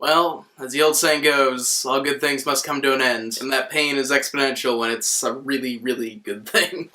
Well, as the old saying goes, all good things must come to an end, and that pain is exponential when it's a really, really good thing.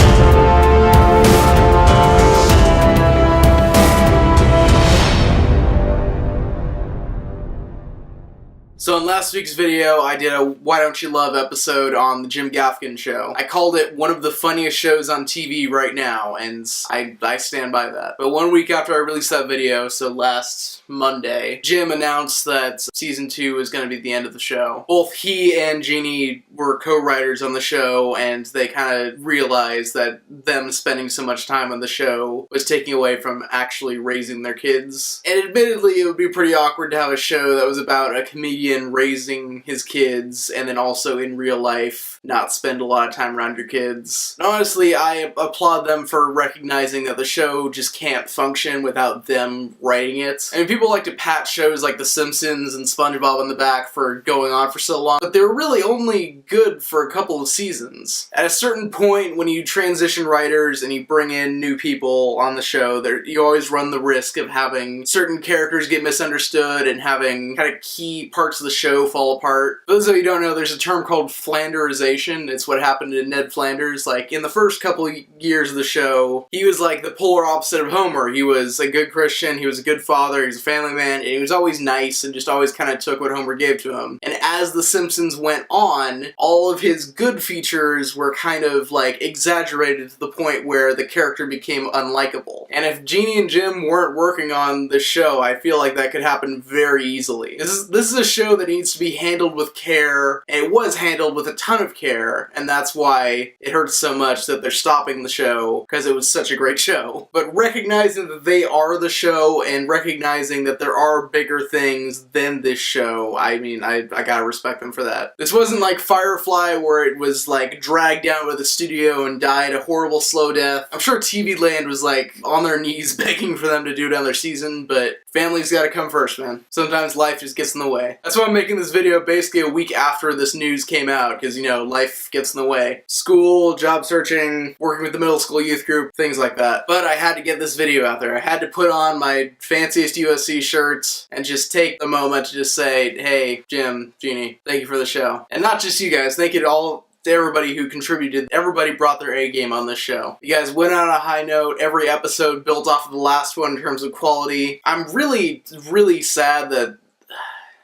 So in last week's video, I did a Why Don't You Love episode on the Jim Gaffigan show. I called it one of the funniest shows on TV right now, and I stand by that. But 1 week after I released that video, so last Monday, Jim announced that season 2 is going to be the end of the show. Both he and Jeannie were co-writers on the show, and they kind of realized that them spending so much time on the show was taking away from actually raising their kids. And admittedly, it would be pretty awkward to have a show that was about a comedian raising his kids, and then also in real life not spend a lot of time around your kids. And honestly, I applaud them for recognizing that the show just can't function without them writing it. I mean, people like to pat shows like The Simpsons and SpongeBob on the back for going on for so long, but they're really only good for a couple of seasons. At a certain point, when you transition writers and you bring in new people on the show, you always run the risk of having certain characters get misunderstood and having kind of key parts of the show fall apart. For those of you who don't know, there's a term called Flanderization. It's what happened to Ned Flanders. Like, in the first couple of years of the show, he was like the polar opposite of Homer. He was a good Christian, he was a good father, he was a family man, and he was always nice and just always kind of took what Homer gave to him. And as The Simpsons went on, all of his good features were kind of like exaggerated to the point where the character became unlikable. And if Jeannie and Jim weren't working on the show, I feel like that could happen very easily. This is a show that needs to be handled with care, and it was handled with a ton of care, and that's why it hurts so much that they're stopping the show, because it was such a great show. But recognizing that they are the show, and recognizing that there are bigger things than this show, I mean, I gotta respect them for that. This wasn't like Firefly, where it was like dragged down by the studio and died a horrible slow death. I'm sure TV Land was like on their knees begging for them to do another season, but family's gotta come first, man. Sometimes life just gets in the way. That's why I'm making this video basically a week after this news came out, because, you know, life gets in the way. School, job searching, working with the middle school youth group, things like that. But I had to get this video out there. I had to put on my fanciest USC shirt and just take the moment to just say, hey, Jim, Jeannie, thank you for the show. And not just you guys, thank you to everybody who contributed. Everybody brought their A game on this show. You guys went out on a high note. Every episode built off of the last one in terms of quality. I'm really, really sad that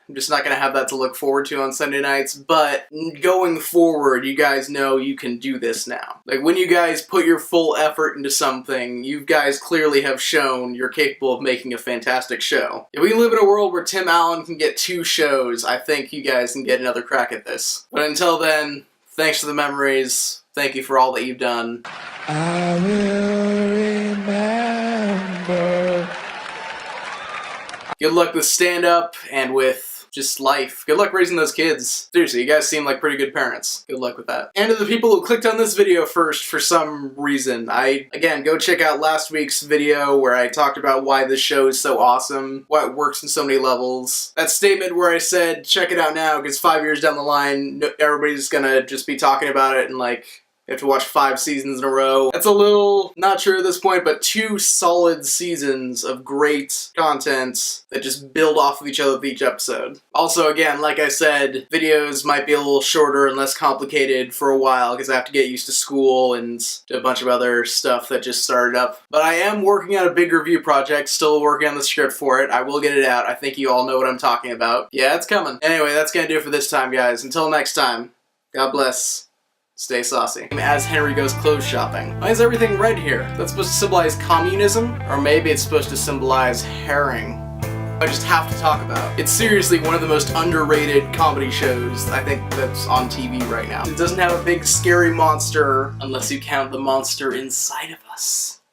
I'm just not going to have that to look forward to on Sunday nights, but going forward, you guys know you can do this now. Like, when you guys put your full effort into something, you guys clearly have shown you're capable of making a fantastic show. If we live in a world where Tim Allen can get 2 shows, I think you guys can get another crack at this. But until then, thanks for the memories. Thank you for all that you've done. I will remember. Good luck with stand-up and with just life. Good luck raising those kids. Seriously, you guys seem like pretty good parents. Good luck with that. And to the people who clicked on this video first for some reason, again, go check out last week's video where I talked about why this show is so awesome, why it works in so many levels. That statement where I said, check it out now, because 5 years down the line, everybody's gonna just be talking about it and like, you have to watch 5 seasons in a row. That's a little not true at this point, but 2 solid seasons of great content that just build off of each other with each episode. Also, again, like I said, videos might be a little shorter and less complicated for a while because I have to get used to school and to a bunch of other stuff that just started up. But I am working on a big review project, still working on the script for it. I will get it out. I think you all know what I'm talking about. Yeah, it's coming. Anyway, that's gonna do it for this time, guys. Until next time, God bless. Stay saucy. As Henry goes clothes shopping. Why is everything red here? That's supposed to symbolize communism? Or maybe it's supposed to symbolize herring. I just have to talk about. It's seriously one of the most underrated comedy shows I think that's on TV right now. It doesn't have a big scary monster unless you count the monster inside of us.